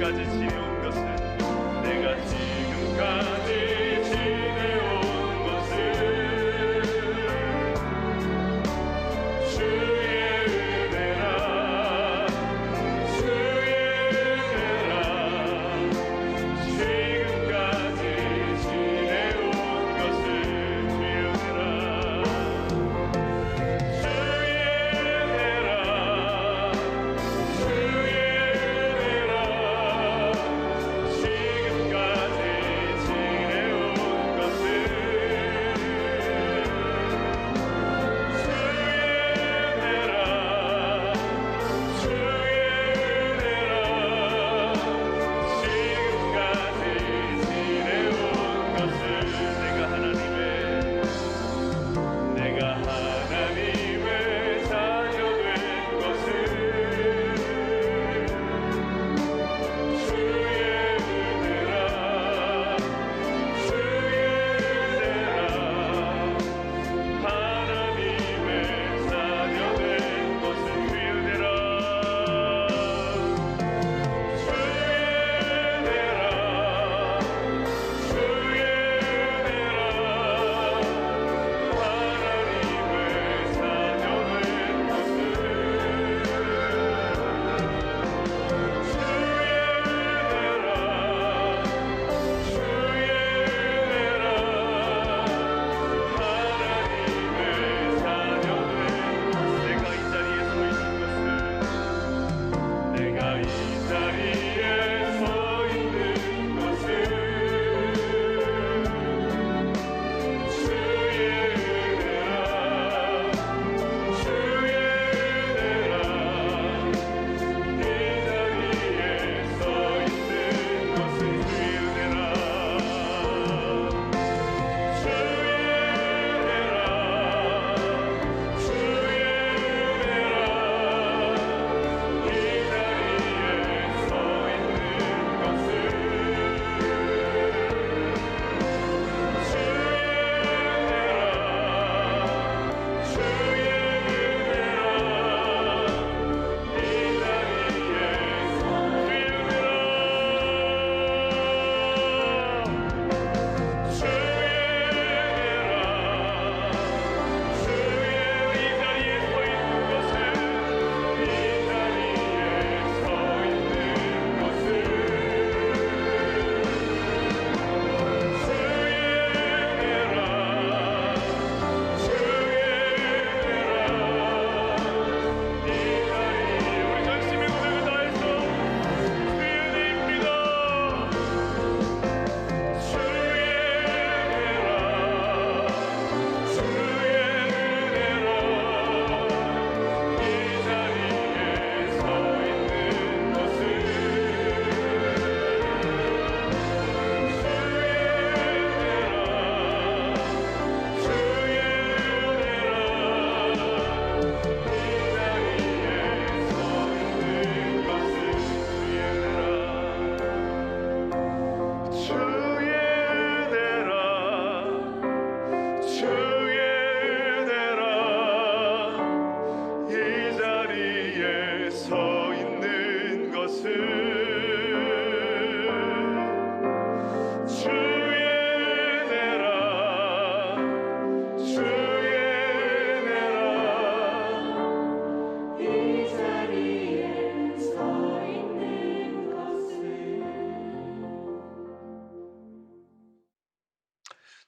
지금까지 지내온 것은 내가 지금까지 지내온 것은 주의 은혜라 주의 은혜라 지금까지 지내온 것은 주의 은혜라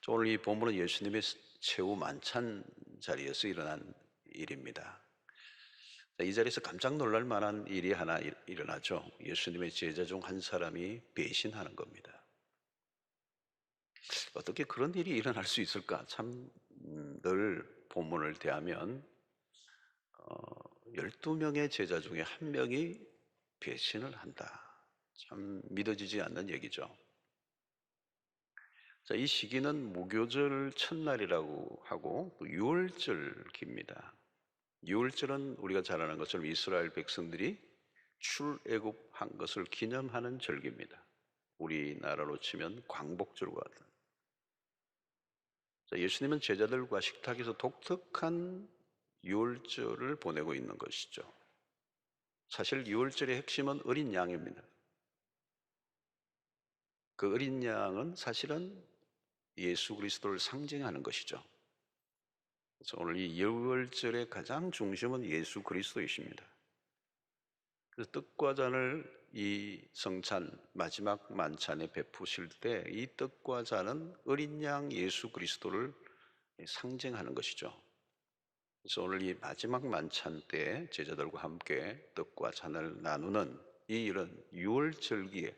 오늘 이 본문은 예수님의 최후 만찬 자리에서 일어난 일입니다. 이 자리에서 깜짝 놀랄 만한 일이 하나 일어나죠. 예수님의 제자 중 한 사람이 배신하는 겁니다. 어떻게 그런 일이 일어날 수 있을까? 참 늘 본문을 대하면 12명의 제자 중에 한 명이 배신을 한다. 참 믿어지지 않는 얘기죠. 자, 이 시기는 무교절 첫날이라고 하고 또 유월절기입니다. 유월절은 우리가 잘 아는 것처럼 이스라엘 백성들이 출애굽한 것을 기념하는 절기입니다. 우리나라로 치면 광복절과 같은. 자, 예수님은 제자들과 식탁에서 독특한 유월절을 보내고 있는 것이죠. 사실 유월절의 핵심은 어린 양입니다. 그 어린 양은 사실은 예수 그리스도를 상징하는 것이죠. 그래서 오늘 이 유월절의 가장 중심은 예수 그리스도이십니다. 그래서 떡과 잔을 이 성찬 마지막 만찬에 베푸실 때 이 떡과 잔은 어린 양 예수 그리스도를 상징하는 것이죠. 그래서 오늘 이 마지막 만찬 때 제자들과 함께 떡과 잔을 나누는 이 이런 유월절기에,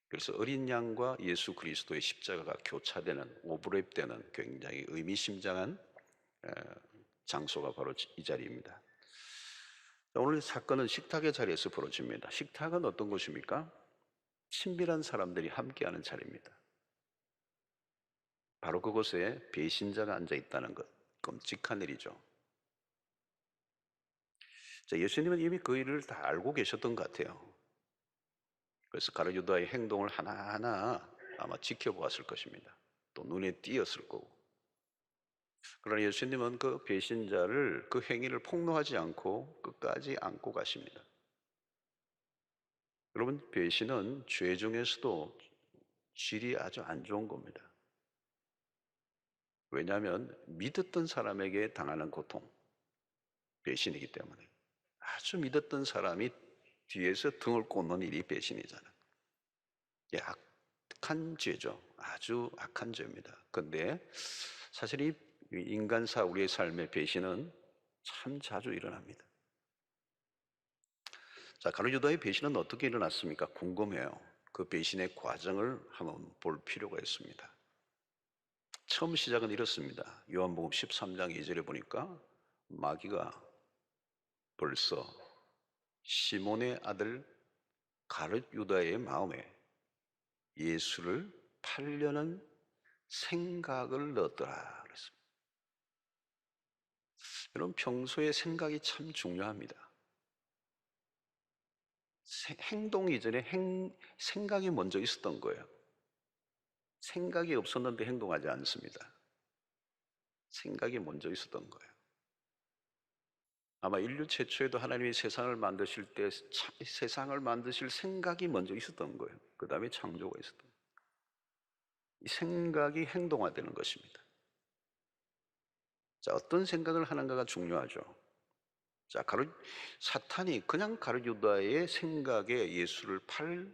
그래서 어린 양과 예수 그리스도의 십자가가 교차되는, 오버랩되는 굉장히 의미심장한 장소가 바로 이 자리입니다. 오늘 사건은 식탁의 자리에서 벌어집니다. 식탁은 어떤 곳입니까? 친밀한 사람들이 함께하는 자리입니다. 바로 그곳에 배신자가 앉아 있다는 것, 끔찍한 일이죠. 자, 예수님은 이미 그 일을 다 알고 계셨던 것 같아요. 그래서 가룟 유다의 행동을 하나하나 아마 지켜보았을 것입니다. 또 눈에 띄었을 거고. 그러나 예수님은 그 배신자를, 그 행위를 폭로하지 않고 끝까지 안고 가십니다. 여러분, 배신은 죄 중에서도 질이 아주 안 좋은 겁니다. 왜냐하면 믿었던 사람에게 당하는 고통, 배신이기 때문에. 아주 믿었던 사람이 뒤에서 등을 꽂는 일이 배신이잖아요. 악한 죄죠. 아주 악한 죄입니다. 근데 사실 이 인간사, 우리의 삶의 배신은 참 자주 일어납니다. 자, 가룟 유다의 배신은 어떻게 일어났습니까? 궁금해요. 그 배신의 과정을 한번 볼 필요가 있습니다. 처음 시작은 이렇습니다. 요한복음 13장 2절에 보니까 마귀가 벌써 시몬의 아들 가룟 유다의 마음에 예수를 팔려는 생각을 넣었더라 그랬습니다. 여러분, 평소에 생각이 참 중요합니다. 행동 이전에 생각이 먼저 있었던 거예요. 생각이 없었는데 행동하지 않습니다. 생각이 먼저 있었던 거예요. 아마 인류 최초에도 하나님이 세상을 만드실 때 세상을 만드실 생각이 먼저 있었던 거예요. 그 다음에 창조가 있었던 거예요. 이 생각이 행동화되는 것입니다. 자, 어떤 생각을 하는가가 중요하죠. 자, 사탄이 그냥 가룟 유다의 생각에 예수를 팔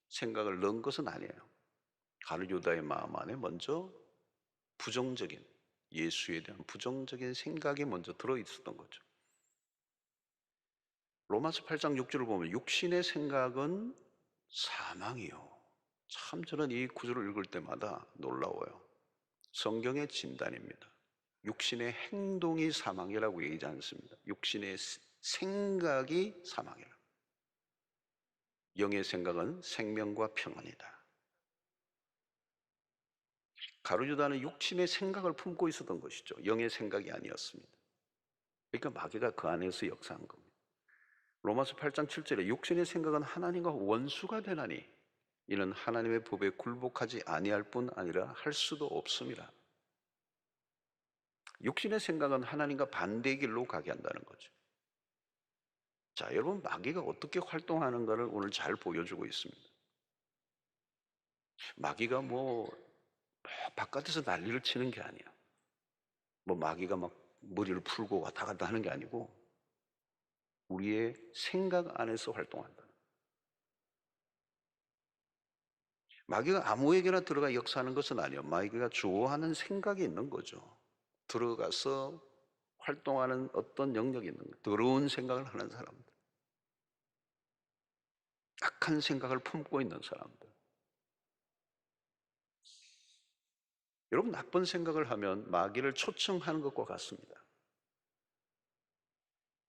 생각을 넣은 것은 아니에요. 가룟 유다의 마음 안에 먼저 부정적인, 예수에 대한 부정적인 생각이 먼저 들어 있었던 거죠. 로마서 8장 6절을 보면 육신의 생각은 사망이요. 참 저는 이 구절을 읽을 때마다 놀라워요. 성경의 진단입니다. 육신의 행동이 사망이라고 얘기하지 않습니다. 육신의 생각이 사망이라. 영의 생각은 생명과 평안이다. 가룟 유다는 육신의 생각을 품고 있었던 것이죠. 영의 생각이 아니었습니다. 그러니까 마귀가 그 안에서 역사한 겁니다. 로마서 8장 7절에 육신의 생각은 하나님과 원수가 되나니 이는 하나님의 법에 굴복하지 아니할 뿐 아니라 할 수도 없습니다. 육신의 생각은 하나님과 반대의 길로 가게 한다는 거죠. 자, 여러분, 마귀가 어떻게 활동하는가를 오늘 잘 보여주고 있습니다. 마귀가 바깥에서 난리를 치는 게 아니야. 마귀가 막 머리를 풀고 왔다 갔다 하는 게 아니고 우리의 생각 안에서 활동한다. 마귀가 아무에게나 들어가 역사하는 것은 아니에요. 마귀가 좋아하는 생각이 있는 거죠. 들어가서 활동하는 어떤 영역이 있는 거예요. 더러운 생각을 하는 사람들, 악한 생각을 품고 있는 사람들. 여러분, 나쁜 생각을 하면 마귀를 초청하는 것과 같습니다.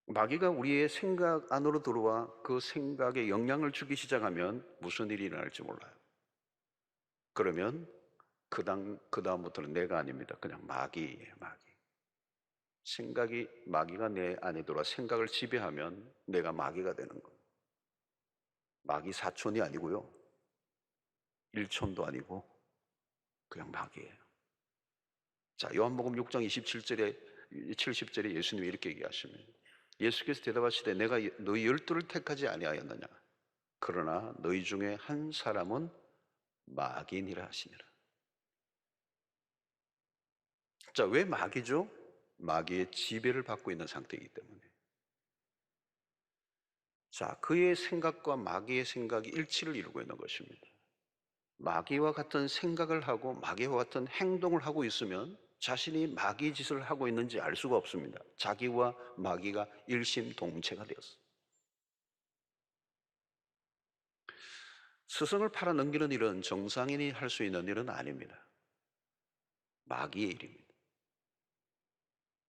마귀가 우리의 생각 안으로 들어와 그 생각에 영향을 주기 시작하면 무슨 일이 일어날지 몰라요. 그러면 그 다음부터는 내가 아닙니다. 그냥 마귀예요, 마귀. 마귀가 내 안에 들어와 생각을 지배하면 내가 마귀가 되는 거예요. 마귀 사촌이 아니고요. 일촌도 아니고 그냥 마귀예요. 자, 요한복음 6장 70절에 예수님이 이렇게 얘기하십니다. 예수께서 대답하시되 내가 너희 12를 택하지 아니하였느냐? 그러나 너희 중에 한 사람은 마귀니라 하시니라. 자, 왜 마귀죠? 마귀의 지배를 받고 있는 상태이기 때문에. 자, 그의 생각과 마귀의 생각이 일치를 이루고 있는 것입니다. 마귀와 같은 생각을 하고 마귀와 같은 행동을 하고 있으면 자신이 마귀 짓을 하고 있는지 알 수가 없습니다. 자기와 마귀가 일심동체가 되었어. 스승을 팔아 넘기는 일은 정상인이 할 수 있는 일은 아닙니다. 마귀의 일입니다.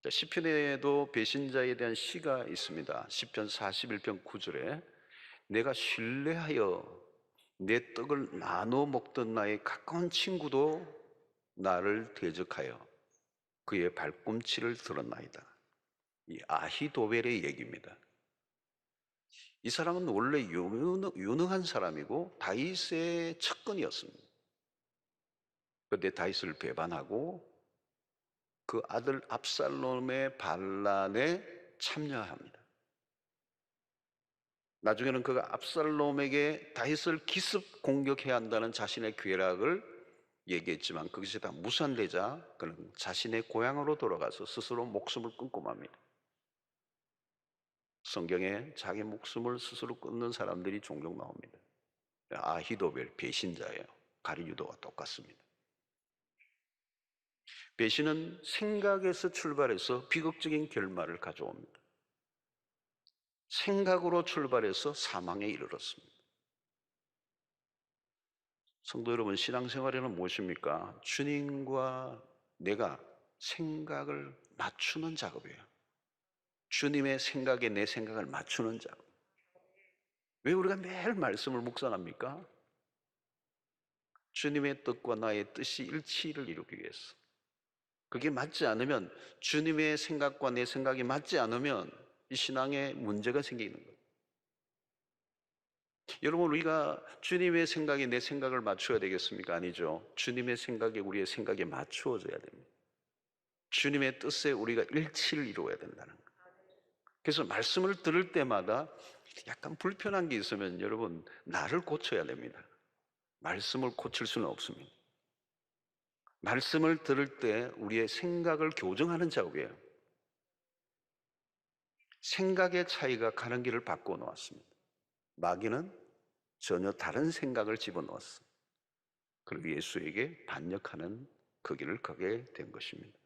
시편에도 배신자에 대한 시가 있습니다. 시편 41편 9절에 내가 신뢰하여 내 떡을 나눠 먹던 나의 가까운 친구도 나를 대적하여 그의 발꿈치를 들었나이다. 이 아히도벨의 얘기입니다. 이 사람은 원래 유능한 사람이고 다윗의 측근이었습니다. 그런데 다윗을 배반하고 그 아들 압살롬의 반란에 참여합니다. 나중에는 그가 압살롬에게 다윗을 기습 공격해야 한다는 자신의 계략을 얘기했지만 그것이 다 무산되자 그는 자신의 고향으로 돌아가서 스스로 목숨을 끊고 맙니다. 성경에 자기 목숨을 스스로 끊는 사람들이 종종 나옵니다. 아히도벨 배신자예요. 가룟유다와 똑같습니다. 배신은 생각에서 출발해서 비극적인 결말을 가져옵니다. 생각으로 출발해서 사망에 이르렀습니다. 성도 여러분, 신앙생활에는 무엇입니까? 주님과 내가 생각을 맞추는 작업이에요. 주님의 생각에 내 생각을 맞추는 작업. 왜 우리가 매일 말씀을 묵상합니까? 주님의 뜻과 나의 뜻이 일치를 이루기 위해서. 그게 맞지 않으면, 주님의 생각과 내 생각이 맞지 않으면 이 신앙에 문제가 생기는 거예요. 여러분, 우리가 주님의 생각에 내 생각을 맞춰야 되겠습니까? 아니죠. 주님의 생각에 우리의 생각에 맞추어져야 됩니다. 주님의 뜻에 우리가 일치를 이루어야 된다는 거예요. 그래서 말씀을 들을 때마다 약간 불편한 게 있으면 여러분, 나를 고쳐야 됩니다. 말씀을 고칠 수는 없습니다. 말씀을 들을 때 우리의 생각을 교정하는 작업이에요. 생각의 차이가 가는 길을 바꿔 놓았습니다. 마귀는 전혀 다른 생각을 집어넣었어. 그리고 예수에게 반역하는 그 길을 가게 된 것입니다.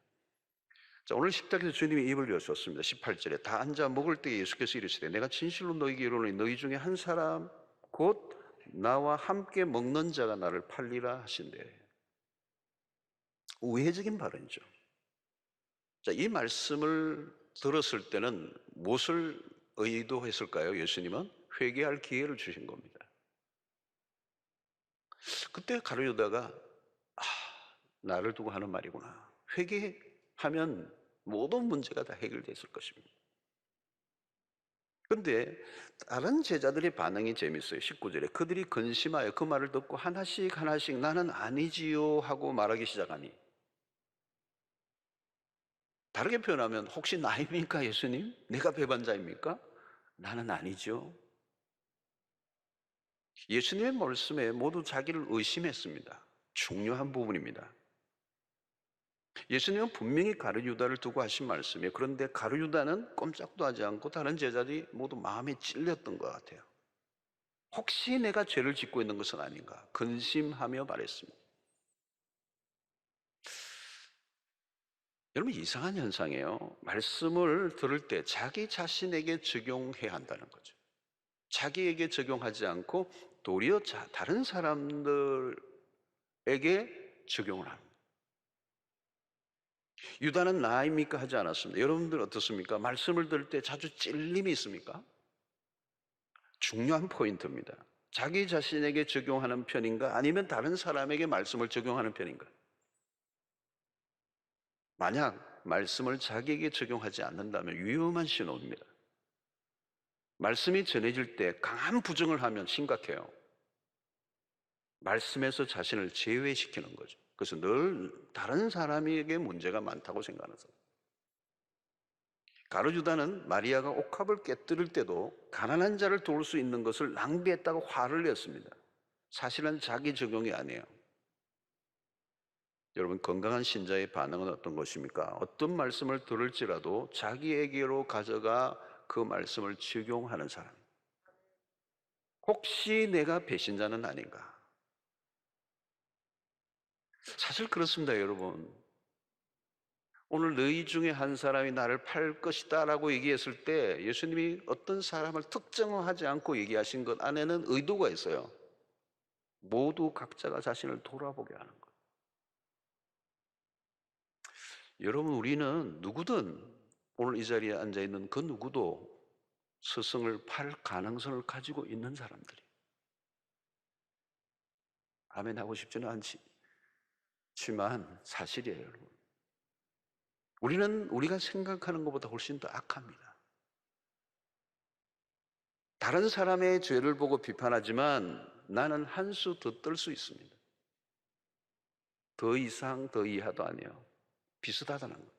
자, 오늘 십자가에서 주님이 입을 여셨습니다. 18절에 다 앉아 먹을 때 예수께서 이르시되 내가 진실로 너희에게 이르노니 너희 중에 한 사람 곧 나와 함께 먹는 자가 나를 팔리라 하신대. 우회적인 발언이죠. 자, 이 말씀을 들었을 때는 무엇을 의도했을까요? 예수님은 회개할 기회를 주신 겁니다. 그때 가룟유다가 나를 두고 하는 말이구나. 회개하면 모든 문제가 다 해결됐을 것입니다. 그런데 다른 제자들의 반응이 재밌어요. 19절에 그들이 근심하여 그 말을 듣고 하나씩 하나씩 나는 아니지요 하고 말하기 시작하니, 다르게 표현하면 혹시 나입니까 예수님? 내가 배반자입니까? 나는 아니죠. 예수님의 말씀에 모두 자기를 의심했습니다. 중요한 부분입니다. 예수님은 분명히 가룟유다를 두고 하신 말씀이에요. 그런데 가룟유다는 꼼짝도 하지 않고 다른 제자들이 모두 마음에 찔렸던 것 같아요. 혹시 내가 죄를 짓고 있는 것은 아닌가 근심하며 말했습니다. 여러분, 이상한 현상이에요. 말씀을 들을 때 자기 자신에게 적용해야 한다는 거죠. 자기에게 적용하지 않고 도리어 다른 사람들에게 적용을 합니다. 유다는 나입니까 하지 않았습니다. 여러분들 어떻습니까? 말씀을 들을 때 자주 찔림이 있습니까? 중요한 포인트입니다. 자기 자신에게 적용하는 편인가 아니면 다른 사람에게 말씀을 적용하는 편인가? 만약 말씀을 자기에게 적용하지 않는다면 위험한 신호입니다. 말씀이 전해질 때 강한 부정을 하면 심각해요. 말씀에서 자신을 제외시키는 거죠. 그래서 늘 다른 사람에게 문제가 많다고 생각하는 사람. 가룟유다는 마리아가 옥합을 깨뜨릴 때도 가난한 자를 도울 수 있는 것을 낭비했다고 화를 냈습니다. 사실은 자기 적용이 아니에요. 여러분, 건강한 신자의 반응은 어떤 것입니까? 어떤 말씀을 들을지라도 자기에게로 가져가 그 말씀을 적용하는 사람. 혹시 내가 배신자는 아닌가? 사실 그렇습니다, 여러분. 오늘 너희 중에 한 사람이 나를 팔 것이다 라고 얘기했을 때 예수님이 어떤 사람을 특정하지 않고 얘기하신 것 안에는 의도가 있어요. 모두 각자가 자신을 돌아보게 하는 것. 여러분, 우리는 누구든 오늘 이 자리에 앉아 있는 그 누구도 스승을 팔 가능성을 가지고 있는 사람들이. 아멘 하고 싶지는 않지만 사실이에요, 여러분. 우리는 우리가 생각하는 것보다 훨씬 더 악합니다. 다른 사람의 죄를 보고 비판하지만 나는 한 수 더 뜰 수 있습니다. 더 이상 더 이하도 아니에요. 비슷하다는 거.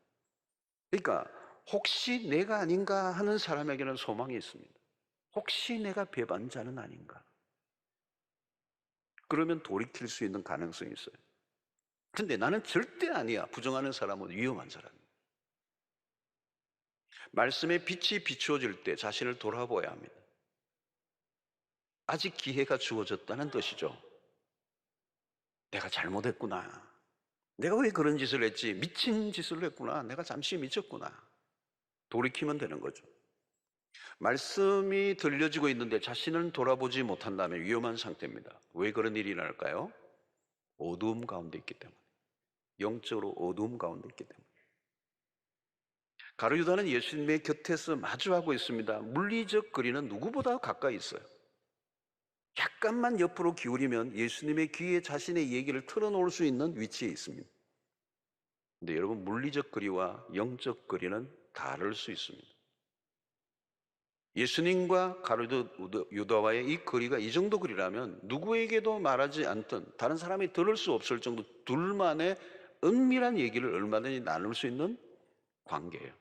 그러니까 혹시 내가 아닌가 하는 사람에게는 소망이 있습니다. 혹시 내가 배반자는 아닌가? 그러면 돌이킬 수 있는 가능성이 있어요. 근데 나는 절대 아니야. 부정하는 사람은 위험한 사람이에요. 말씀의 빛이 비추어질 때 자신을 돌아보아야 합니다. 아직 기회가 주어졌다는 뜻이죠. 내가 잘못했구나. 내가 왜 그런 짓을 했지? 미친 짓을 했구나. 내가 잠시 미쳤구나. 돌이키면 되는 거죠. 말씀이 들려지고 있는데 자신을 돌아보지 못한다면 위험한 상태입니다. 왜 그런 일이 날까요? 어두움 가운데 있기 때문에. 영적으로 어두움 가운데 있기 때문에. 가룟 유다는 예수님의 곁에서 마주하고 있습니다. 물리적 거리는 누구보다 가까이 있어요. 약간만 옆으로 기울이면 예수님의 귀에 자신의 얘기를 털어놓을 수 있는 위치에 있습니다. 근데 여러분, 물리적 거리와 영적 거리는 다를 수 있습니다. 예수님과 가룟 유다와의 이 거리가 이 정도 거리라면 누구에게도 말하지 않던, 다른 사람이 들을 수 없을 정도 둘만의 은밀한 얘기를 얼마든지 나눌 수 있는 관계예요.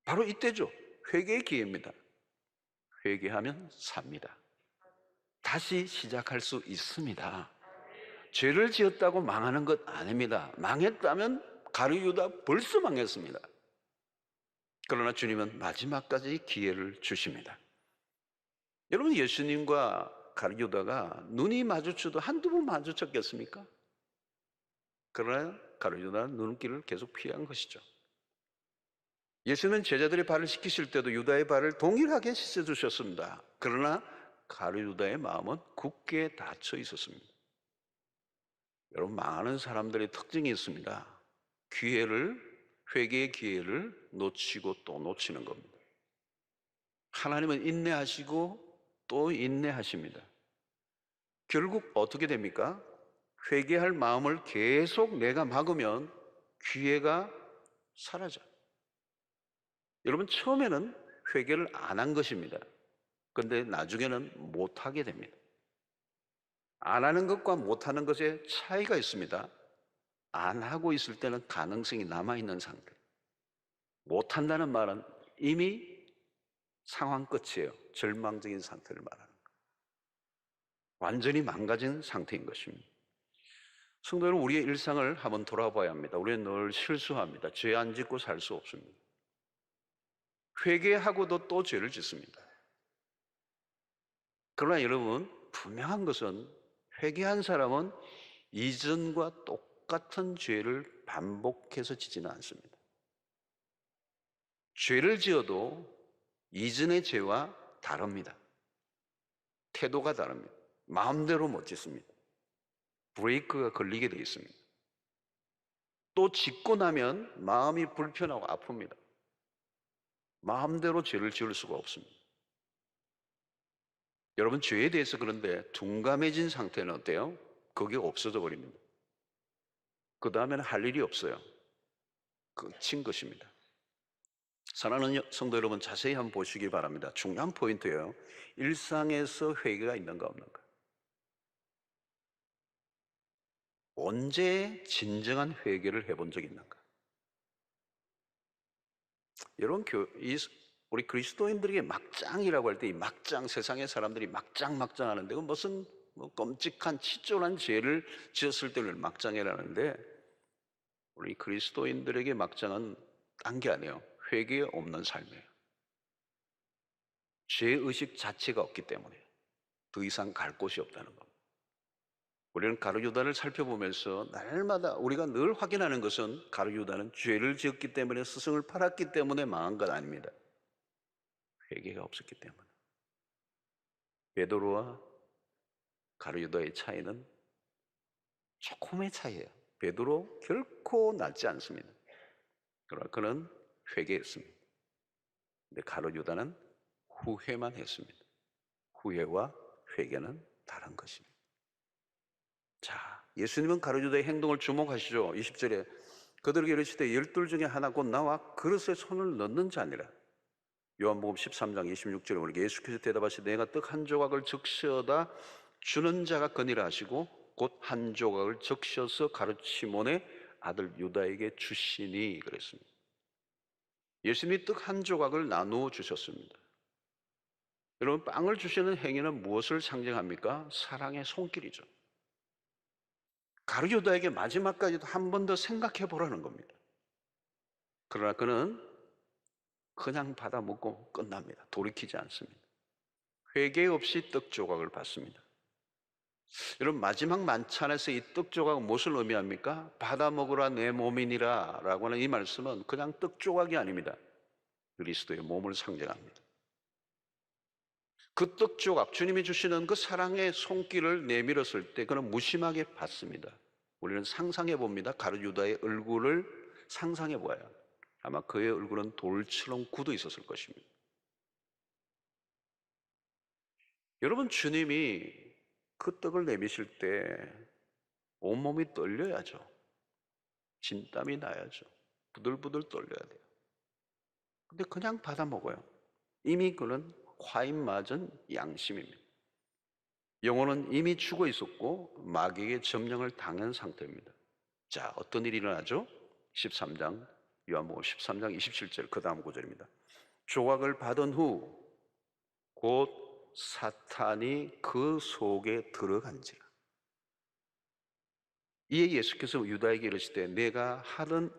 바로 이때죠. 회개의 기회입니다. 회개하면 삽니다. 다시 시작할 수 있습니다. 죄를 지었다고 망하는 것 아닙니다. 망했다면 가룟 유다 벌써 망했습니다. 그러나 주님은 마지막까지 기회를 주십니다. 여러분, 예수님과 가룟 유다가 눈이 마주쳐도 한두 번 마주쳤겠습니까? 그러나 가룟 유다는 눈길을 계속 피한 것이죠. 예수님은 제자들의 발을 씻기실 때도 유다의 발을 동일하게 씻어주셨습니다. 그러나 가룟 유다의 마음은 굳게 닫혀 있었습니다. 여러분, 망하는 사람들의 특징이 있습니다. 회개의 기회를 놓치고 또 놓치는 겁니다. 하나님은 인내하시고 또 인내하십니다. 결국 어떻게 됩니까? 회개할 마음을 계속 내가 막으면 기회가 사라져요. 여러분, 처음에는 회개를 안 한 것입니다. 그런데 나중에는 못하게 됩니다. 안 하는 것과 못하는 것에 차이가 있습니다. 안 하고 있을 때는 가능성이 남아있는 상태. 못한다는 말은 이미 상황 끝이에요. 절망적인 상태를 말하는 거예요. 완전히 망가진 상태인 것입니다. 성도 여러분, 우리의 일상을 한번 돌아봐야 합니다. 우리는 늘 실수합니다. 죄 안 짓고 살 수 없습니다. 회개하고도 또 죄를 짓습니다. 그러나 여러분, 분명한 것은 회개한 사람은 이전과 똑같은 죄를 반복해서 지지는 않습니다. 죄를 지어도 이전의 죄와 다릅니다. 태도가 다릅니다. 마음대로 못 짓습니다. 브레이크가 걸리게 되어 있습니다. 또 짓고 나면 마음이 불편하고 아픕니다. 마음대로 죄를 지을 수가 없습니다. 여러분, 죄에 대해서 그런데 둔감해진 상태는 어때요? 그게 없어져 버립니다. 그 다음에는 할 일이 없어요. 끝인 것입니다. 사랑하는 성도 여러분, 자세히 한번 보시기 바랍니다. 중요한 포인트예요. 일상에서 회개가 있는가 없는가. 언제 진정한 회개를 해본 적이 있는가? 여러분, 우리 그리스도인들에게 막장이라고 할 때 이 막장, 세상의 사람들이 막장 하는데 그건 무슨 뭐 끔찍한 치졸한 죄를 지었을 때를 막장이라는데 우리 그리스도인들에게 막장은 딴 게 아니에요. 회개 없는 삶이에요. 죄의식 자체가 없기 때문에 더 이상 갈 곳이 없다는 겁니다. 우리는 가룟유다를 살펴보면서 날마다 우리가 늘 확인하는 것은 가룟유다는 죄를 지었기 때문에 스승을 팔았기 때문에 망한 것 아닙니다. 회개가 없었기 때문에. 베드로와 가룟유다의 차이는 조금의 차이예요. 베드로 결코 낫지 않습니다. 그러나 그는 회개했습니다. 근데 가룟유다는 후회만 했습니다. 후회와 회개는 다른 것입니다. 자, 예수님은 가룟유다의 행동을 주목하시죠. 20절에 그들에게 이르시되 열둘 중에 하나 곧 나와 그릇에 손을 넣는 자니라. 요한복음 13장 26절에 우리에게 예수께서 대답하시되 내가 떡 한 조각을 적셔다 주는 자가 거니라 하시고 곧 한 조각을 적셔서 가룟 시몬의 아들 유다에게 주시니 그랬습니다. 예수님이 떡 한 조각을 나누어 주셨습니다. 여러분, 빵을 주시는 행위는 무엇을 상징합니까? 사랑의 손길이죠. 가룟유다에게 마지막까지도 한 번 더 생각해 보라는 겁니다. 그러나 그는 그냥 받아 먹고 끝납니다. 돌이키지 않습니다. 회개 없이 떡 조각을 받습니다. 여러분, 마지막 만찬에서 이 떡 조각은 무엇을 의미합니까? 받아 먹으라 내 몸이니라 라고 하는 이 말씀은 그냥 떡 조각이 아닙니다. 그리스도의 몸을 상징합니다. 그 떡 조각, 주님이 주시는 그 사랑의 손길을 내밀었을 때 그는 무심하게 받습니다. 우리는 상상해 봅니다. 가룟유다의 얼굴을 상상해 보아요. 아마 그의 얼굴은 돌처럼 굳어 있었을 것입니다. 여러분, 주님이 그 떡을 내미실 때 온몸이 떨려야죠. 진땀이 나야죠. 부들부들 떨려야 돼요. 근데 그냥 받아 먹어요. 이미 그는 화인 맞은 양심입니다. 영혼은 이미 죽어 있었고 마귀에게 점령을 당한 상태입니다. 자, 어떤 일이 일어나죠? 13장, 요한복음 13장 27절 그 다음 구절입니다. 조각을 받은 후 곧 사탄이 그 속에 들어간지라. 이에 예수께서 유다에게 이르시되 내가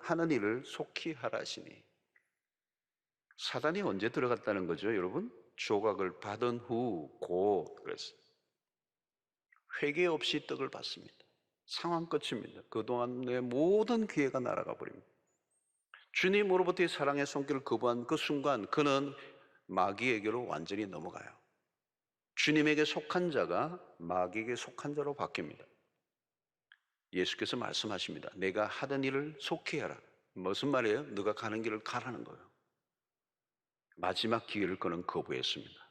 하는 일을 속히 하라 하시니. 사단이 언제 들어갔다는 거죠, 여러분? 조각을 받은 후 곧 그랬어요. 회개 없이 떡을 받습니다. 상황 끝입니다. 그동안 내 모든 기회가 날아가 버립니다. 주님으로부터의 사랑의 손길을 거부한 그 순간 그는 마귀에게로 완전히 넘어가요. 주님에게 속한 자가 마귀에게 속한 자로 바뀝니다. 예수께서 말씀하십니다. 내가 하던 일을 속히 하라. 무슨 말이에요? 너가 가는 길을 가라는 거예요. 마지막 기회를 그는 거부했습니다.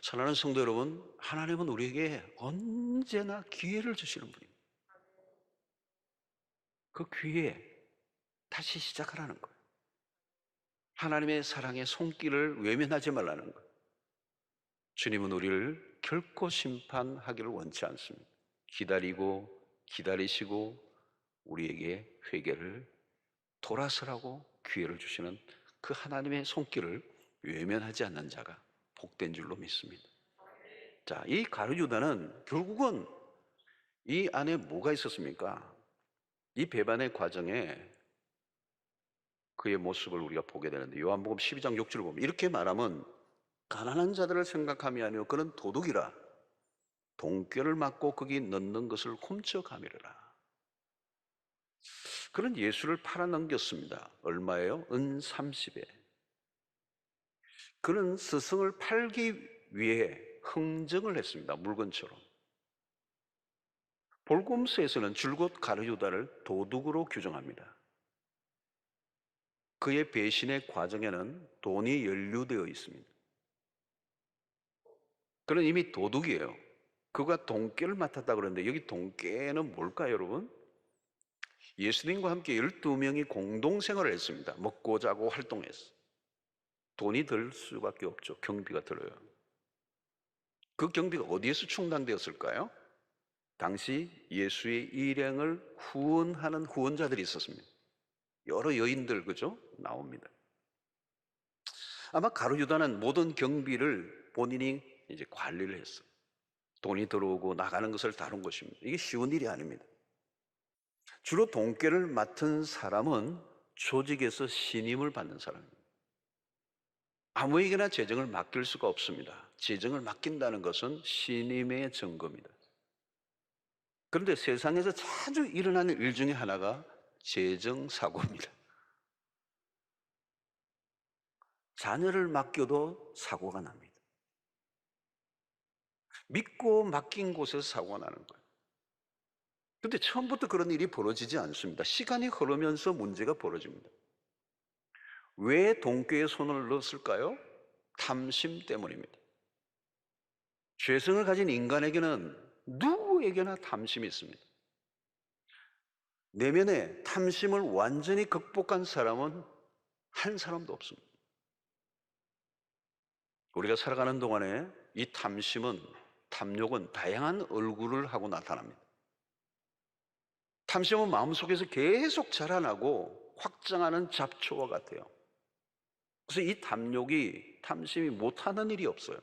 사랑하는 성도 여러분, 하나님은 우리에게 언제나 기회를 주시는 분입니다. 그 기회에 다시 시작하라는 거예요. 하나님의 사랑의 손길을 외면하지 말라는 거예요. 주님은 우리를 결코 심판하기를 원치 않습니다. 기다리시고 우리에게 회개를 돌아서라고 기회를 주시는 그 하나님의 손길을 외면하지 않는 자가 복된 줄로 믿습니다. 자, 이 가룟유다는 결국은 이 안에 뭐가 있었습니까? 이 배반의 과정에 그의 모습을 우리가 보게 되는데 요한복음 12장 6절을 보면 이렇게 말하면 가난한 자들을 생각함이 아니요 그는 도둑이라 돈꾀를 맞고 거기 넣는 것을 훔쳐가미르라. 그는 예수를 팔아넘겼습니다. 얼마예요? 은 30에. 그는 스승을 팔기 위해 흥정을 했습니다. 물건처럼. 볼곰스에서는 줄곧 가룟유다를 도둑으로 규정합니다. 그의 배신의 과정에는 돈이 연루되어 있습니다. 그는 이미 도둑이에요. 그가 돈깨를 맡았다 그러는데 여기 돈깨는 뭘까요, 여러분? 예수님과 함께 12명이 공동생활을 했습니다. 먹고 자고 활동했어요. 돈이 들 수밖에 없죠. 경비가 들어요. 그 경비가 어디에서 충당되었을까요? 당시 예수의 일행을 후원하는 후원자들이 있었습니다. 여러 여인들, 그죠? 나옵니다. 아마 가룟유다는 모든 경비를 본인이 이제 관리를 했어요. 돈이 들어오고 나가는 것을 다룬 것입니다. 이게 쉬운 일이 아닙니다. 주로 돈꾀를 맡은 사람은 조직에서 신임을 받는 사람입니다. 아무에게나 재정을 맡길 수가 없습니다. 재정을 맡긴다는 것은 신임의 증거입니다. 그런데 세상에서 자주 일어나는 일 중에 하나가 재정 사고입니다. 자녀를 맡겨도 사고가 납니다. 믿고 맡긴 곳에서 사고가 나는 거예요. 그런데 처음부터 그런 일이 벌어지지 않습니다. 시간이 흐르면서 문제가 벌어집니다. 왜 돈꾀에 손을 넣었을까요? 탐심 때문입니다. 죄성을 가진 인간에게는 누구에게나 탐심이 있습니다. 내면에 탐심을 완전히 극복한 사람은 한 사람도 없습니다. 우리가 살아가는 동안에 이 탐욕은 다양한 얼굴을 하고 나타납니다. 탐심은 마음속에서 계속 자라나고 확장하는 잡초와 같아요. 그래서 이 탐심이 못하는 일이 없어요.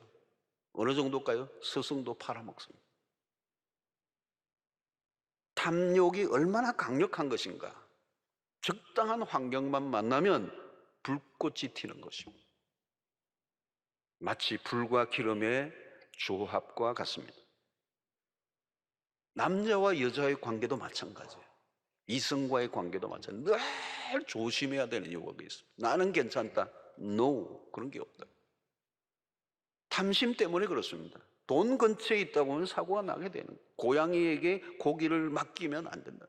어느 정도일까요? 스승도 팔아먹습니다. 탐욕이 얼마나 강력한 것인가. 적당한 환경만 만나면 불꽃이 튀는 것입니다. 마치 불과 기름의 조합과 같습니다. 남자와 여자의 관계도 마찬가지예요. 이성과의 관계도 마찬가지예요. 늘 조심해야 되는 요구가 있습니다. 나는 괜찮다. No, 그런 게 없다. 탐심 때문에 그렇습니다. 돈 근처에 있다 보면 사고가 나게 되는 거예요. 고양이에게 고기를 맡기면 안 된다.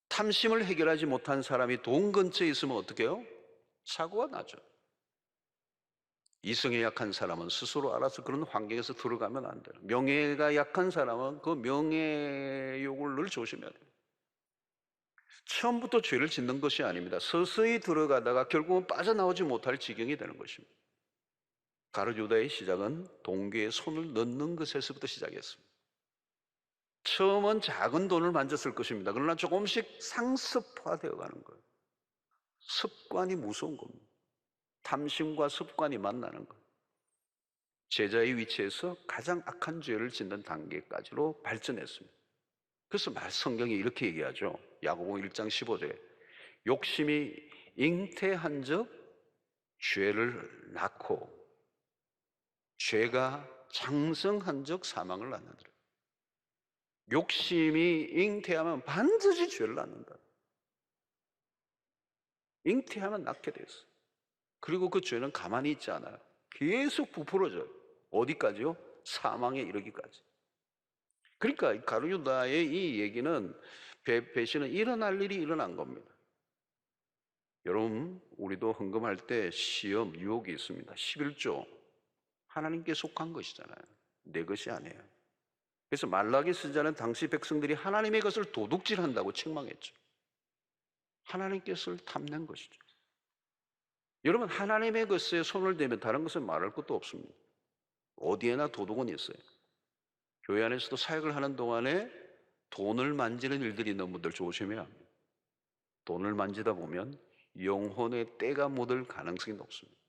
탐심을 해결하지 못한 사람이 돈 근처에 있으면 어떻게 해요? 사고가 나죠. 이성이 약한 사람은 스스로 알아서 그런 환경에서 들어가면 안 돼요. 명예가 약한 사람은 그 명예욕을 늘 조심해야 돼요. 처음부터 죄를 짓는 것이 아닙니다. 서서히 들어가다가 결국은 빠져나오지 못할 지경이 되는 것입니다. 가룟유다의 시작은 돈궤에 손을 넣는 것에서부터 시작했습니다. 처음은 작은 돈을 만졌을 것입니다. 그러나 조금씩 상습화되어 가는 거예요. 습관이 무서운 겁니다. 탐심과 습관이 만나는 거예요. 제자의 위치에서 가장 악한 죄를 짓는 단계까지로 발전했습니다. 그래서 성경이 이렇게 얘기하죠. 야고보 1장 15절에 욕심이 잉태한 적 죄를 낳고 죄가 장성한 적 사망을 낳는다. 욕심이 잉태하면 반드시 죄를 낳는다. 잉태하면 낳게 돼 있어요. 그리고 그 죄는 가만히 있지 않아요. 계속 부풀어져요. 어디까지요? 사망에 이르기까지. 그러니까 가룟유다의 이 얘기는 배신은 일어날 일이 일어난 겁니다. 여러분, 우리도 헌금할 때 시험, 유혹이 있습니다. 11조 하나님께 속한 것이잖아요. 내 것이 아니에요. 그래서 말라기 선지자는 당시 백성들이 하나님의 것을 도둑질한다고 책망했죠. 하나님께 것을 탐낸 것이죠. 여러분, 하나님의 것에 손을 대면 다른 것을 말할 것도 없습니다. 어디에나 도둑은 있어요. 교회 안에서도 사역을 하는 동안에 돈을 만지는 일들이 있는 분들 조심해야 합니다. 돈을 만지다 보면 영혼의 때가 묻을 가능성이 높습니다.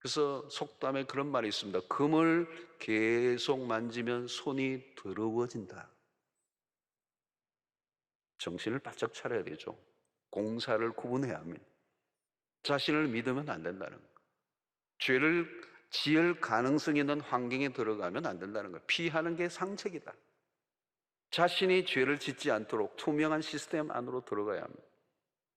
그래서 속담에 그런 말이 있습니다. 금을 계속 만지면 손이 더러워진다. 정신을 바짝 차려야 되죠. 공사를 구분해야 합니다. 자신을 믿으면 안 된다는 거예요. 죄를 지을 가능성이 있는 환경에 들어가면 안 된다는 거예요. 피하는 게 상책이다. 자신이 죄를 짓지 않도록 투명한 시스템 안으로 들어가야 합니다.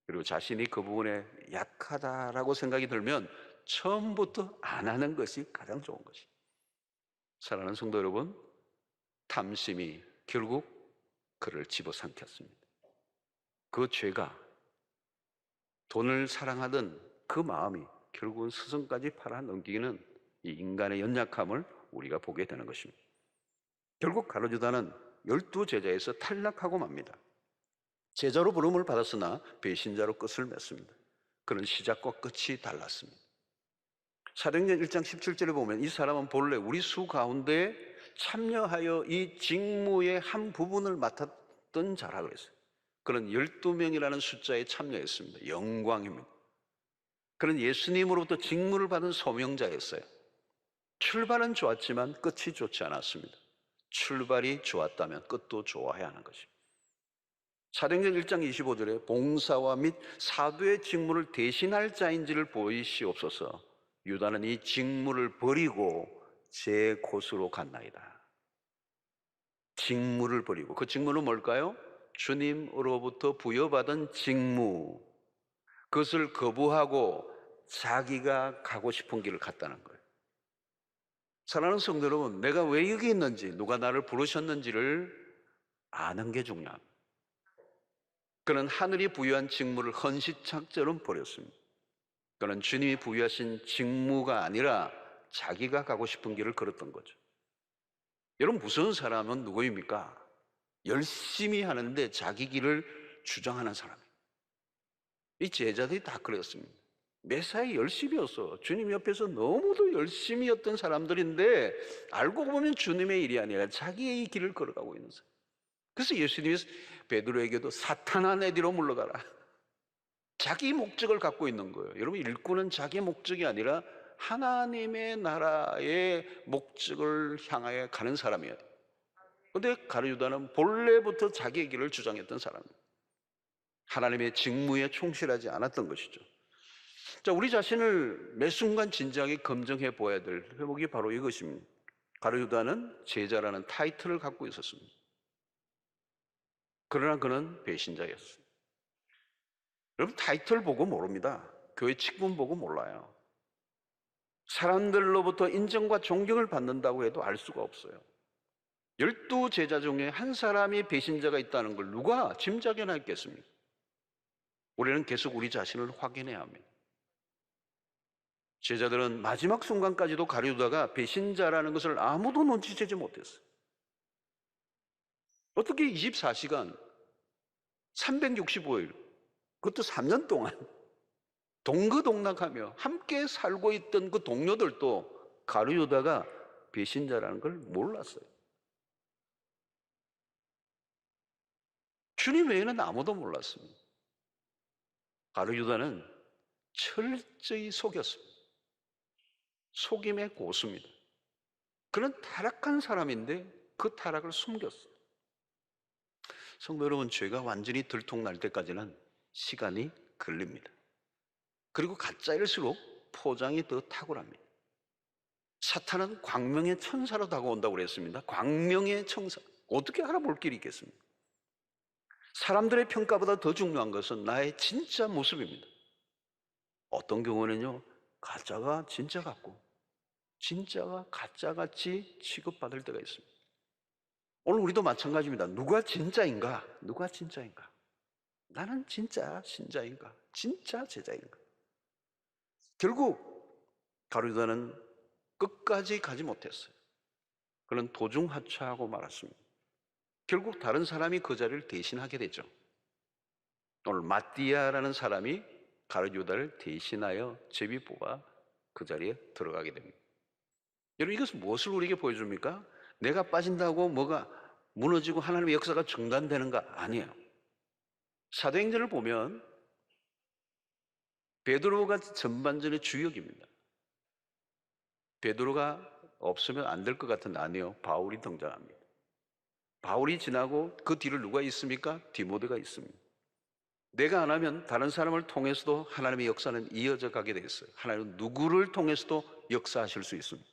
그리고 자신이 그 부분에 약하다라고 생각이 들면 처음부터 안 하는 것이 가장 좋은 것이에요. 사랑하는 성도 여러분, 탐심이 결국 그를 집어삼켰습니다. 그 죄가 돈을 사랑하던 그 마음이 결국은 스승까지 팔아넘기는 이 인간의 연약함을 우리가 보게 되는 것입니다. 결국 가룟유다는 12제자에서 탈락하고 맙니다. 제자로 부름을 받았으나 배신자로 끝을 맺습니다. 그런 시작과 끝이 달랐습니다. 사도행전 1장 17절에 보면 이 사람은 본래 우리 수 가운데 참여하여 이 직무의 한 부분을 맡았던 자라 그랬어요. 그는 12명이라는 숫자에 참여했습니다. 영광입니다. 그는 예수님으로부터 직무를 받은 소명자였어요. 출발은 좋았지만 끝이 좋지 않았습니다. 출발이 좋았다면 끝도 좋아야 하는 것입니다. 사도행전 1장 25절에 봉사와 및 사도의 직무를 대신할 자인지를 보이시옵소서. 유다는 이 직무를 버리고 제 곳으로 갔나이다. 직무를 버리고, 그 직무는 뭘까요? 주님으로부터 부여받은 직무, 그것을 거부하고 자기가 가고 싶은 길을 갔다는 거예요. 사랑하는 성도 여러분, 내가 왜 여기 있는지, 누가 나를 부르셨는지를 아는 게 중요합니다. 그는 하늘이 부여한 직무를 헌시착처럼 버렸습니다. 그는 주님이 부여하신 직무가 아니라 자기가 가고 싶은 길을 걸었던 거죠. 여러분, 무서운 사람은 누구입니까? 열심히 하는데 자기 길을 주장하는 사람이에요. 이 제자들이 다 그랬습니다. 매사에 열심히였어. 주님 옆에서 너무도 열심히였던 사람들인데 알고 보면 주님의 일이 아니라 자기의 길을 걸어가고 있는 사람. 그래서 예수님이 베드로에게도 사탄아 내 뒤로 물러가라. 자기 목적을 갖고 있는 거예요. 여러분, 일꾼은 자기 목적이 아니라 하나님의 나라의 목적을 향하여 가는 사람이에요. 그런데 가룟 유다는 본래부터 자기의 길을 주장했던 사람이에요. 하나님의 직무에 충실하지 않았던 것이죠. 자, 우리 자신을 매 순간 진지하게 검증해 보아야 될 회목이 바로 이것입니다. 가룟 유다는 제자라는 타이틀을 갖고 있었습니다. 그러나 그는 배신자였어요. 여러분, 타이틀 보고 모릅니다. 교회 직분 보고 몰라요. 사람들로부터 인정과 존경을 받는다고 해도 알 수가 없어요. 12제자 중에 한 사람이 배신자가 있다는 걸 누가 짐작이나 했겠습니까? 우리는 계속 우리 자신을 확인해야 합니다. 제자들은 마지막 순간까지도 가룟 유다가 배신자라는 것을 아무도 눈치채지 못했어요. 어떻게 24시간 365일, 그것도 3년 동안 동거동락하며 함께 살고 있던 그 동료들도 가룟 유다가 배신자라는 걸 몰랐어요. 주님 외에는 아무도 몰랐습니다. 가룟 유다는 철저히 속였습니다. 속임의 고수입니다. 그는 타락한 사람인데 그 타락을 숨겼어요. 성도 여러분, 죄가 완전히 들통날 때까지는 시간이 걸립니다. 그리고 가짜일수록 포장이 더 탁월합니다. 사탄은 광명의 천사로 다가온다고 그랬습니다. 광명의 천사. 어떻게 알아볼 길이 있겠습니까? 사람들의 평가보다 더 중요한 것은 나의 진짜 모습입니다. 어떤 경우는요, 가짜가 진짜 같고 진짜가 가짜같이 취급받을 때가 있습니다. 오늘 우리도 마찬가지입니다. 누가 진짜인가? 누가 진짜인가? 나는 진짜 신자인가? 진짜 제자인가? 결국 가룟 유다는 끝까지 가지 못했어요. 그는 도중하차하고 말았습니다. 결국 다른 사람이 그 자리를 대신하게 되죠. 오늘 마띠아라는 사람이 가룟 유다를 대신하여 제비 뽑아 그 자리에 들어가게 됩니다. 여러분, 이것은 무엇을 우리에게 보여줍니까? 내가 빠진다고 뭐가 무너지고 하나님의 역사가 중단되는가? 아니에요. 사도행전을 보면 베드로가 전반전의 주역입니다. 베드로가 없으면 안 될 것 같은 아니요, 바울이 등장합니다. 바울이 지나고 그 뒤를 누가 있습니까? 디모데가 있습니다. 내가 안 하면 다른 사람을 통해서도 하나님의 역사는 이어져 가게 돼 있어요. 하나님은 누구를 통해서도 역사하실 수 있습니다.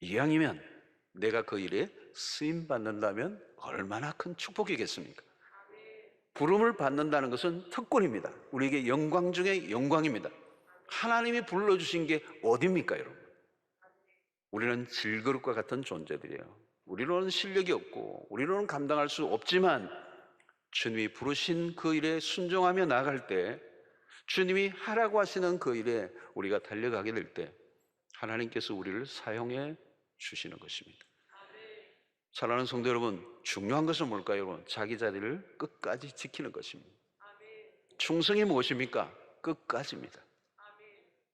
이왕이면 내가 그 일에 쓰임 받는다면 얼마나 큰 축복이겠습니까? 부름을 받는다는 것은 특권입니다. 우리에게 영광 중에 영광입니다. 하나님이 불러주신 게 어딥니까, 여러분? 우리는 질그릇과 같은 존재들이에요. 우리로는 실력이 없고 우리로는 감당할 수 없지만 주님이 부르신 그 일에 순종하며 나아갈 때, 주님이 하라고 하시는 그 일에 우리가 달려가게 될 때 하나님께서 우리를 사용해 주시는 것입니다. 사랑하는 성도 여러분, 중요한 것은 뭘까요, 여러분? 자기 자리를 끝까지 지키는 것입니다. 충성이 무엇입니까? 끝까지입니다.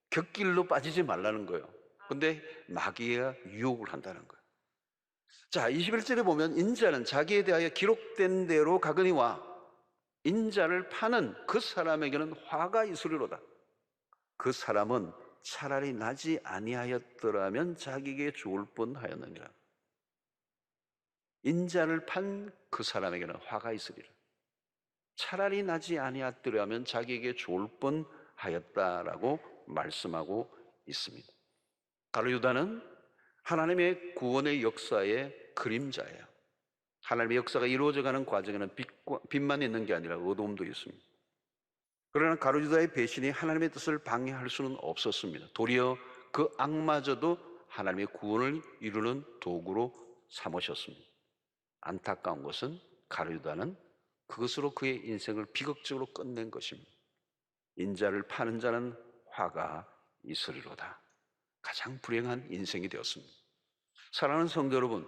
곁길로 빠지지 말라는 거예요. 근데 마귀가 유혹을 한다는 거예요. 자, 21절에 보면 인자는 자기에 대하여 기록된 대로 가거니와 인자를 파는 그 사람에게는 화가 있으리로다. 그 사람은 차라리 나지 아니하였더라면 자기에게 좋을 뻔하였느니라. 인자를 판 그 사람에게는 화가 있으리라. 차라리 나지 아니하였더라면 자기에게 좋을 뻔하였다라고 말씀하고 있습니다. 가룟 유다는 하나님의 구원의 역사의 그림자예요. 하나님의 역사가 이루어져가는 과정에는 빛만 있는 게 아니라 어두움도 있습니다. 그러나 가룟 유다의 배신이 하나님의 뜻을 방해할 수는 없었습니다. 도리어 그 악마저도 하나님의 구원을 이루는 도구로 삼으셨습니다. 안타까운 것은 가룟 유다는 그것으로 그의 인생을 비극적으로 끝낸 것입니다. 인자를 파는 자는 화가 있으리로다. 가장 불행한 인생이 되었습니다. 사랑하는 성도 여러분,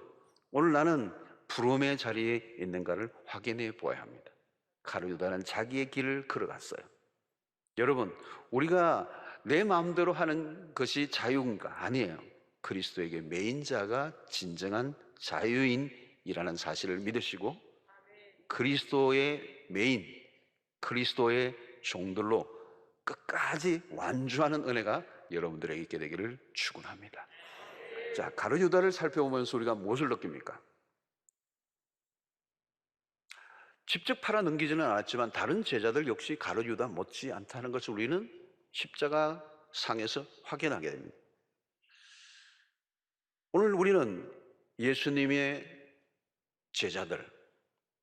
오늘 나는 부름의 자리에 있는가를 확인해 보아야 합니다. 가룟 유다는 자기의 길을 걸어갔어요. 여러분, 우리가 내 마음대로 하는 것이 자유인가? 아니에요. 그리스도에게 매인 자가 진정한 자유인이라는 사실을 믿으시고 그리스도의 매인, 그리스도의 종들로 끝까지 완주하는 은혜가 여러분들에게 있게 되기를 축원합니다. 자, 가룟 유다를 살펴보면서 우리가 무엇을 느낍니까? 직접 팔아 넘기지는 않았지만 다른 제자들 역시 가룟 유다 못지 않다는 것을 우리는 십자가 상에서 확인하게 됩니다. 오늘 우리는 예수님의 제자들,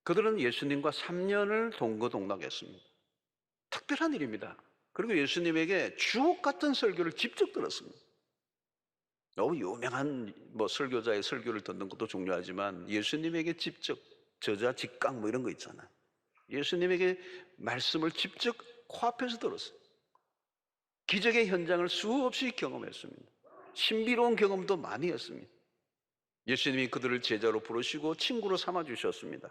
그들은 예수님과 3년을 동거동락했습니다. 특별한 일입니다. 그리고 예수님에게 주옥 같은 설교를 직접 들었습니다. 너무 유명한 설교자의 설교를 듣는 것도 중요하지만 예수님에게 직접 저자 직강 이런 거 있잖아요. 예수님에게 말씀을 직접 코앞에서 들었어요. 기적의 현장을 수없이 경험했습니다. 신비로운 경험도 많이 했습니다. 예수님이 그들을 제자로 부르시고 친구로 삼아 주셨습니다.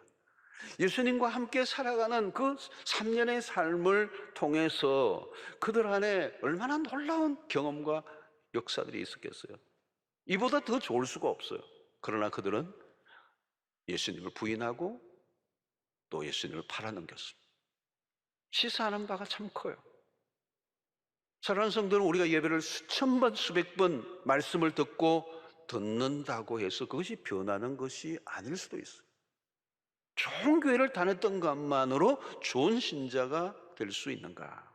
예수님과 함께 살아가는 그 3년의 삶을 통해서 그들 안에 얼마나 놀라운 경험과 역사들이 있었겠어요. 이보다 더 좋을 수가 없어요. 그러나 그들은 예수님을 부인하고 또 예수님을 팔아넘겼습니다. 시사하는 바가 참 커요. 사랑하는 성도는 우리가 예배를 수천 번, 수백 번 말씀을 듣는다고 해서 그것이 변하는 것이 아닐 수도 있어요. 좋은 교회를 다녔던 것만으로 좋은 신자가 될 수 있는가?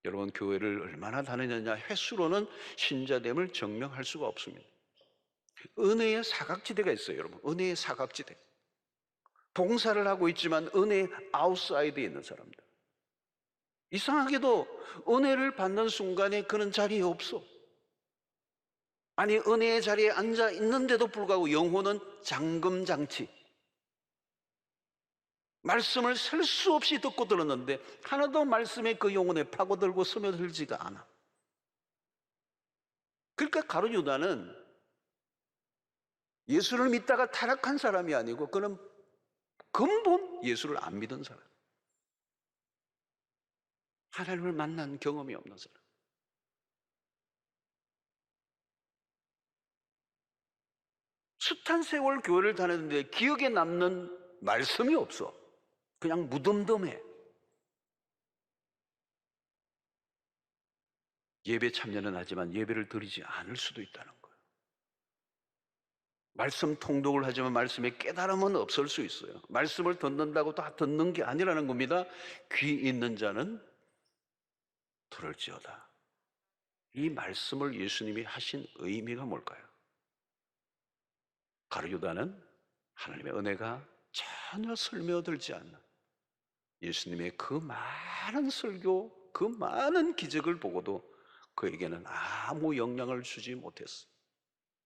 여러분, 교회를 얼마나 다녔느냐 횟수로는 신자됨을 증명할 수가 없습니다. 은혜의 사각지대가 있어요, 여러분. 은혜의 사각지대. 봉사를 하고 있지만 은혜의 아웃사이드에 있는 사람들. 이상하게도 은혜를 받는 순간에 그는 자리에 없어. 아니, 은혜의 자리에 앉아 있는데도 불구하고 영혼은 잠금장치. 말씀을 셀 수 없이 듣고 들었는데 하나도 말씀에 그 영혼에 파고들고 스며들지가 않아. 그러니까 가룟 유다는 예수를 믿다가 타락한 사람이 아니고 그는 근본 예수를 안 믿은 사람, 하나님을 만난 경험이 없는 사람. 숱한 세월 교회를 다녔는데 기억에 남는 말씀이 없어. 그냥 무덤덤해. 예배 참여는 하지만 예배를 드리지 않을 수도 있다는 거예요. 말씀 통독을 하지만 말씀의 깨달음은 없을 수 있어요. 말씀을 듣는다고 다 듣는 게 아니라는 겁니다. 귀 있는 자는 들을지어다. 이 말씀을 예수님이 하신 의미가 뭘까요? 가룟 유다는 하나님의 은혜가 전혀 스며들지 않는 예수님의 그 많은 설교, 그 많은 기적을 보고도 그에게는 아무 영향을 주지 못했어.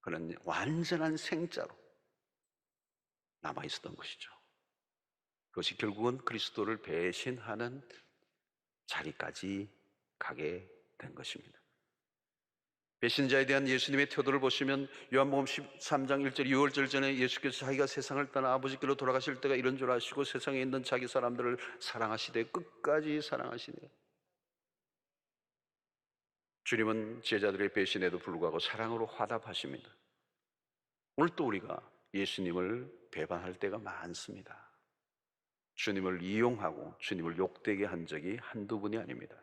그는 완전한 생자로 남아있었던 것이죠. 그것이 결국은 그리스도를 배신하는 자리까지 가게 된 것입니다. 배신자에 대한 예수님의 태도를 보시면 요한복음 13장 1절 6절 전에 예수께서 자기가 세상을 떠나 아버지께로 돌아가실 때가 이런 줄 아시고 세상에 있는 자기 사람들을 사랑하시되 끝까지 사랑하시네. 주님은 제자들의 배신에도 불구하고 사랑으로 화답하십니다. 오늘 또 우리가 예수님을 배반할 때가 많습니다. 주님을 이용하고 주님을 욕되게 한 적이 한두 번이 아닙니다.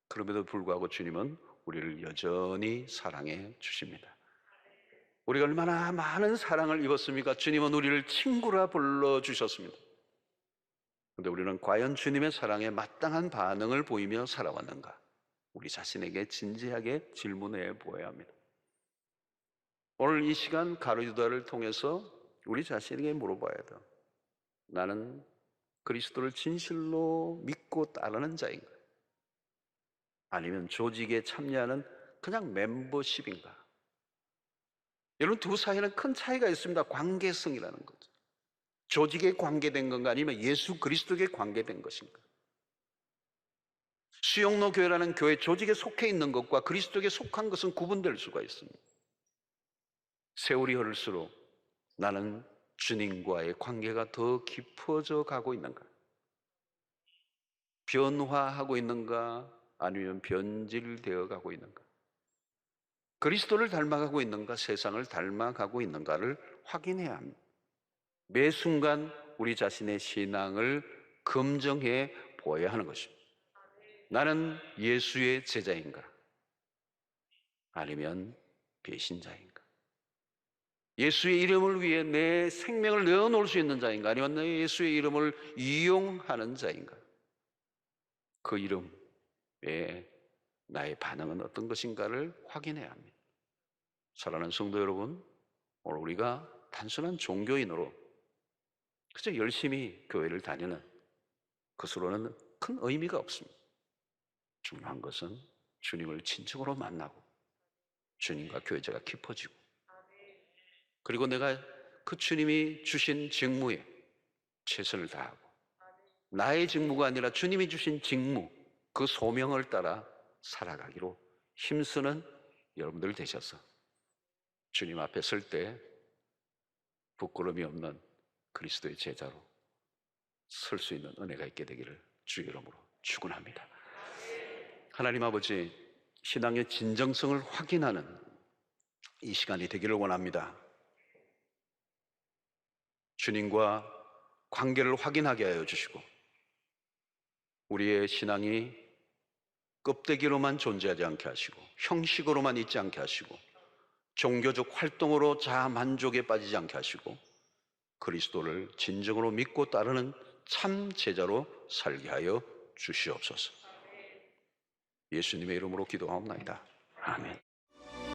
그럼에도 불구하고 주님은 우리를 여전히 사랑해 주십니다. 우리가 얼마나 많은 사랑을 입었습니까? 주님은 우리를 친구라 불러주셨습니다. 그런데 우리는 과연 주님의 사랑에 마땅한 반응을 보이며 살아왔는가? 우리 자신에게 진지하게 질문해 보아야 합니다. 오늘 이 시간 가르유다를 통해서 우리 자신에게 물어봐야 돼요. 나는 그리스도를 진실로 믿고 따르는 자인가? 아니면 조직에 참여하는 그냥 멤버십인가? 여러분, 두 사이에는 큰 차이가 있습니다. 관계성이라는 거죠. 조직에 관계된 건가 아니면 예수 그리스도에게 관계된 것인가? 수영로 교회라는 교회 조직에 속해 있는 것과 그리스도에게 속한 것은 구분될 수가 있습니다. 세월이 흐를수록 나는 주님과의 관계가 더 깊어져 가고 있는가? 변화하고 있는가? 아니면 변질되어 가고 있는가? 그리스도를 닮아가고 있는가? 세상을 닮아가고 있는가를 확인해야 합니다. 매 순간 우리 자신의 신앙을 검증해 보아야 하는 것입니다. 나는 예수의 제자인가? 아니면 배신자인가? 예수의 이름을 위해 내 생명을 내어놓을 수 있는 자인가? 아니면 내 예수의 이름을 이용하는 자인가? 그 이름에 나의 반응은 어떤 것인가를 확인해야 합니다. 사랑하는 성도 여러분, 오늘 우리가 단순한 종교인으로 그저 열심히 교회를 다니는 것으로는 큰 의미가 없습니다. 중요한 것은 주님을 진정으로 만나고 주님과 교제가 깊어지고, 그리고 내가 그 주님이 주신 직무에 최선을 다하고, 나의 직무가 아니라 주님이 주신 직무, 그 소명을 따라 살아가기로 힘쓰는 여러분들 되셔서 주님 앞에 설 때 부끄러움이 없는 그리스도의 제자로 설 수 있는 은혜가 있게 되기를 주의 이름으로 축원합니다. 하나님 아버지, 신앙의 진정성을 확인하는 이 시간이 되기를 원합니다. 주님과 관계를 확인하게 하여 주시고, 우리의 신앙이 껍데기로만 존재하지 않게 하시고, 형식으로만 있지 않게 하시고, 종교적 활동으로 자만족에 빠지지 않게 하시고, 그리스도를 진정으로 믿고 따르는 참 제자로 살게 하여 주시옵소서. 예수님의 이름으로 기도하옵나이다. 아멘.